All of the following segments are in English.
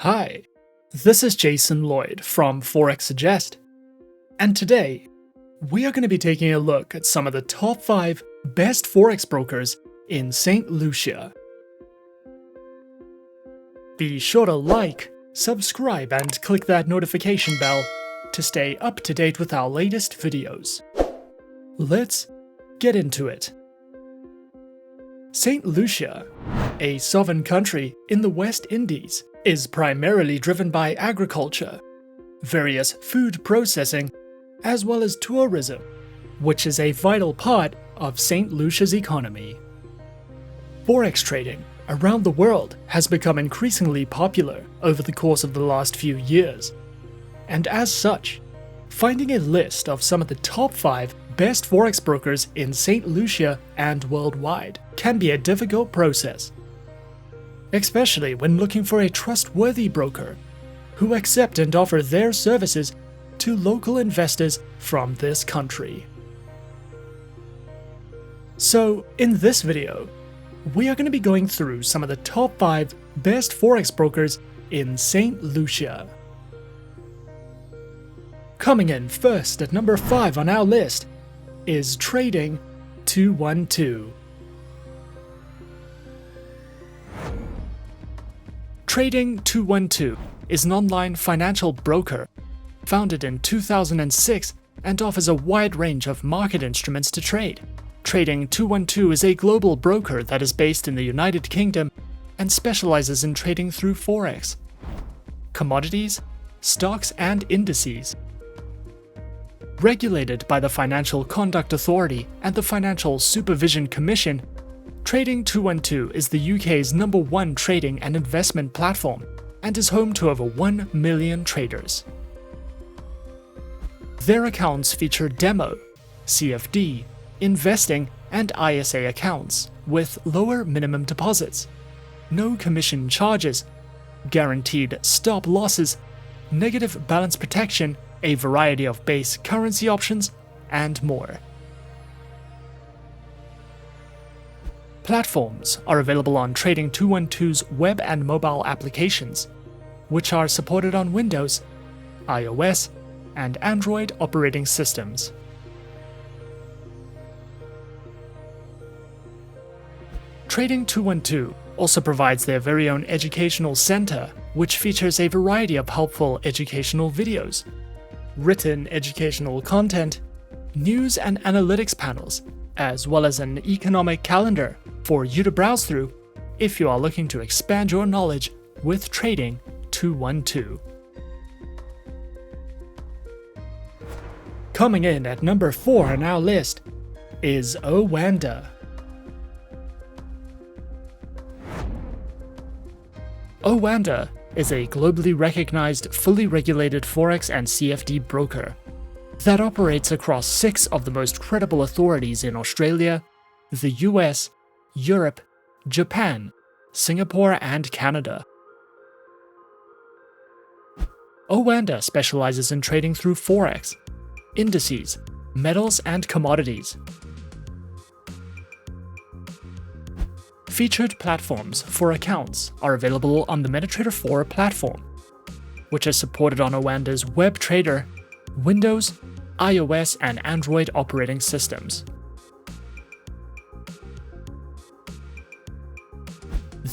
Hi, this is Jason Lloyd from Forexsuggest, and today we are going to be taking a look at some of the top 5 best Forex brokers in Saint Lucia. Be sure to like, subscribe, and click that notification bell to stay up to date with our latest videos. Let's get into it. Saint Lucia, a sovereign country in the West Indies, is primarily driven by agriculture, various food processing, as well as tourism, which is a vital part of Saint Lucia's economy. Forex trading around the world has become increasingly popular over the course of the last few years, and as such, finding a list of some of the top 5 best Forex brokers in Saint Lucia and worldwide can be a difficult process, especially when looking for a trustworthy broker who accept and offer their services to local investors from this country. So, in this video, we are going to be going through some of the top 5 best Forex brokers in Saint Lucia. Coming in first at number 5 on our list is Trading 212. Trading 212 is an online financial broker founded in 2006 and offers a wide range of market instruments to trade. Trading 212 is a global broker that is based in the United Kingdom and specializes in trading through Forex, commodities, stocks, and indices. Regulated by the Financial Conduct Authority and the Financial Supervision Commission, Trading 212 is the UK's #1 trading and investment platform and is home to over 1 million traders. Their accounts feature demo, CFD, investing, and ISA accounts with lower minimum deposits, no commission charges, guaranteed stop losses, negative balance protection, a variety of base currency options, and more. Platforms are available on Trading 212's web and mobile applications, which are supported on Windows, iOS, and Android operating systems. Trading 212 also provides their very own educational center, which features a variety of helpful educational videos, written educational content, news and analytics panels, as well as an economic calendar for you to browse through if you are looking to expand your knowledge with Trading 212. Coming in at number 4 on our list is Oanda. Oanda is a globally recognized, fully regulated Forex and CFD broker that operates across 6 of the most credible authorities in Australia, the US, Europe, Japan, Singapore, and Canada. Oanda specializes in trading through Forex, indices, metals, and commodities. Featured platforms for accounts are available on the MetaTrader 4 platform, which is supported on Oanda's WebTrader, Windows, iOS, and Android operating systems.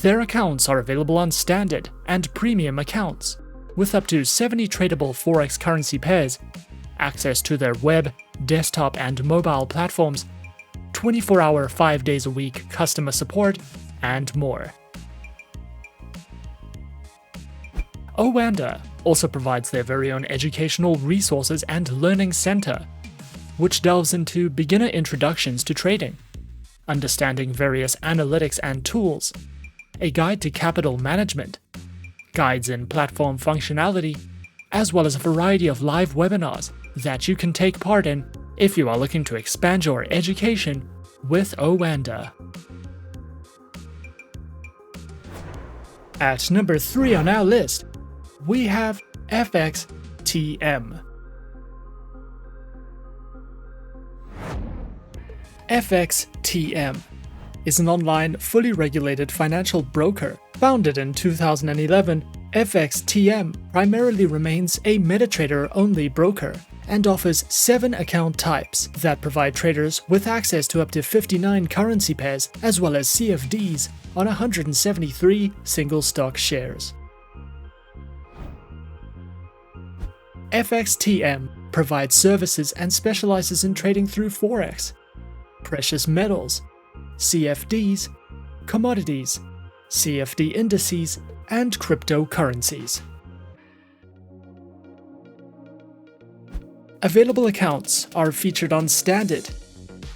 Their accounts are available on standard and premium accounts, with up to 70 tradable Forex currency pairs, access to their web, desktop, and mobile platforms, 24-hour 5 days a week customer support, and more. Oanda also provides their very own educational resources and learning center, which delves into beginner introductions to trading, understanding various analytics and tools, a guide to capital management, guides in platform functionality, as well as a variety of live webinars that you can take part in if you are looking to expand your education with Oanda. At number 3 on our list, we have FXTM. FXTM is an online, fully regulated financial broker founded in 2011 FXTM primarily remains a MetaTrader-only broker and offers 7 account types that provide traders with access to up to 59 currency pairs as well as CFDs on 173 single stock shares. FXTM provides services and specializes in trading through Forex, precious metals, CFDs, commodities, CFD indices, and cryptocurrencies. Available accounts are featured on Standard,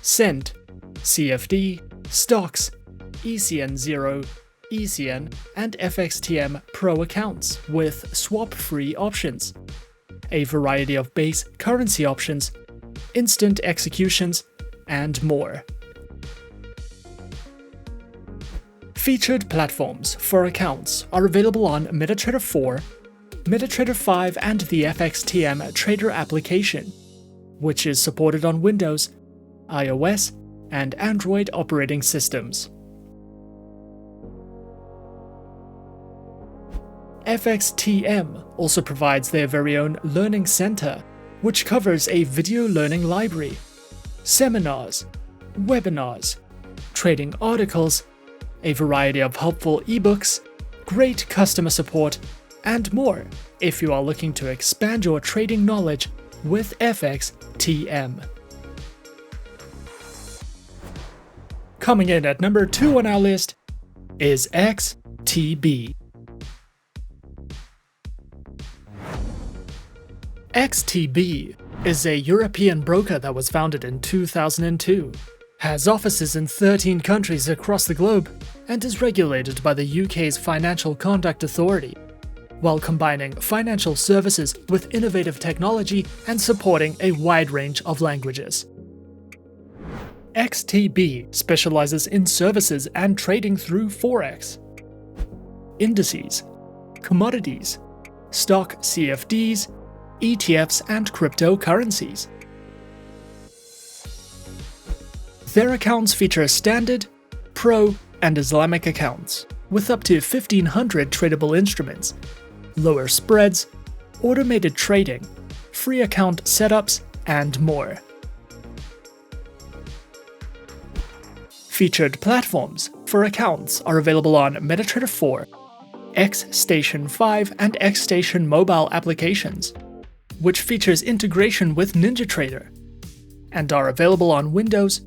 Cent, CFD, Stocks, ECN0, ECN, and FXTM Pro accounts with swap-free options, a variety of base currency options, instant executions, and more. Featured platforms for accounts are available on MetaTrader 4, MetaTrader 5 and the FXTM Trader application, which is supported on Windows, iOS, and Android operating systems. FXTM also provides their very own Learning Center, which covers a video learning library, seminars, webinars, trading articles, a variety of helpful ebooks, great customer support, and more if you are looking to expand your trading knowledge with FXTM. Coming in at number 2 on our list is XTB. XTB is a European broker that was founded in 2002, has offices in 13 countries across the globe, and is regulated by the UK's Financial Conduct Authority, while combining financial services with innovative technology and supporting a wide range of languages. XTB specializes in services and trading through Forex, indices, commodities, stock CFDs, ETFs, and cryptocurrencies. Their accounts feature Standard, Pro, and Islamic accounts, with up to 1,500 tradable instruments, lower spreads, automated trading, free account setups, and more. Featured platforms for accounts are available on MetaTrader 4, XStation 5, and XStation mobile applications, which features integration with NinjaTrader, and are available on Windows,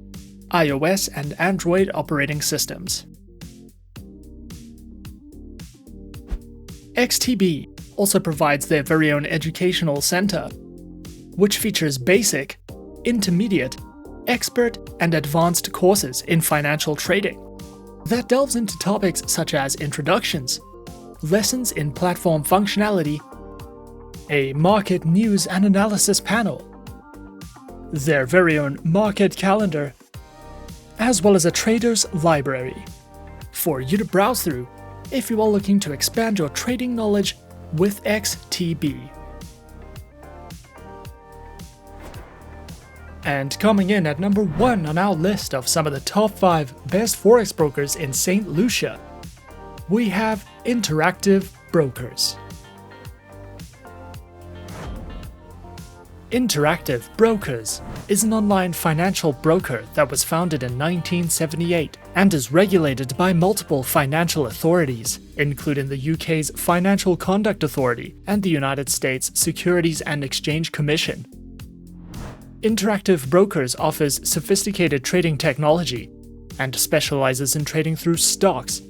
iOS, and Android operating systems. XTB also provides their very own educational center, which features basic, intermediate, expert, and advanced courses in financial trading that delves into topics such as introductions, lessons in platform functionality, a market news and analysis panel, their very own market calendar, as well as a trader's library for you to browse through if you are looking to expand your trading knowledge with XTB. And coming in at number 1 on our list of some of the top 5 best Forex brokers in Saint Lucia, we have Interactive Brokers. Interactive Brokers is an online financial broker that was founded in 1978 and is regulated by multiple financial authorities, including the UK's Financial Conduct Authority and the United States Securities and Exchange Commission. Interactive Brokers offers sophisticated trading technology and specializes in trading through stocks,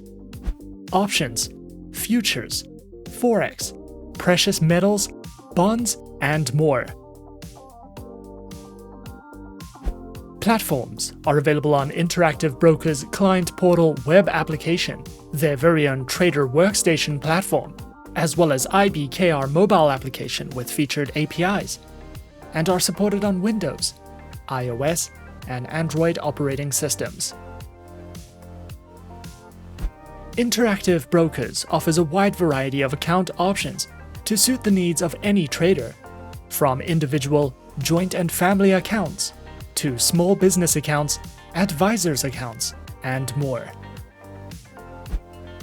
options, futures, Forex, precious metals, bonds, and more. Platforms are available on Interactive Brokers' client portal web application, their very own Trader Workstation platform, as well as IBKR mobile application with featured APIs, and are supported on Windows, iOS, and Android operating systems. Interactive Brokers offers a wide variety of account options to suit the needs of any trader, from individual, joint and family accounts, to small business accounts, advisors accounts, and more.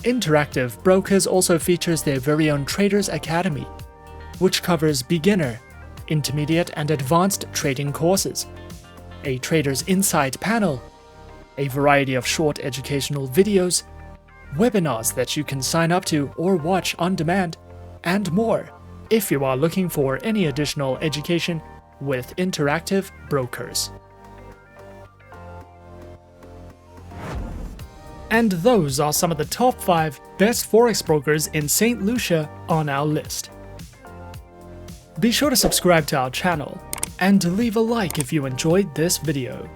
Interactive Brokers also features their very own Traders Academy, which covers beginner, intermediate, and advanced trading courses, a Traders Insight panel, a variety of short educational videos, webinars that you can sign up to or watch on demand, and more if you are looking for any additional education with Interactive Brokers. And those are some of the top 5 best Forex brokers in Saint Lucia on our list. Be sure to subscribe to our channel and leave a like if you enjoyed this video.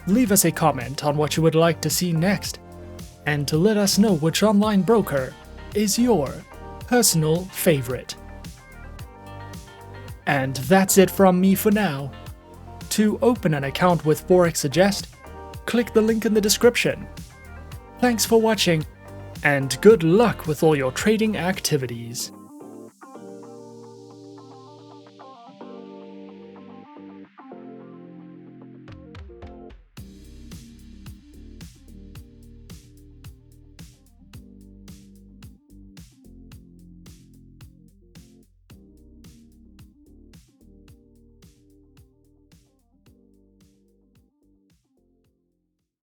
Leave us a comment on what you would like to see next, and to let us know which online broker is your personal favorite. And that's it from me for now. To open an account with Forexsuggest, click the link in the description. Thanks for watching, and good luck with all your trading activities.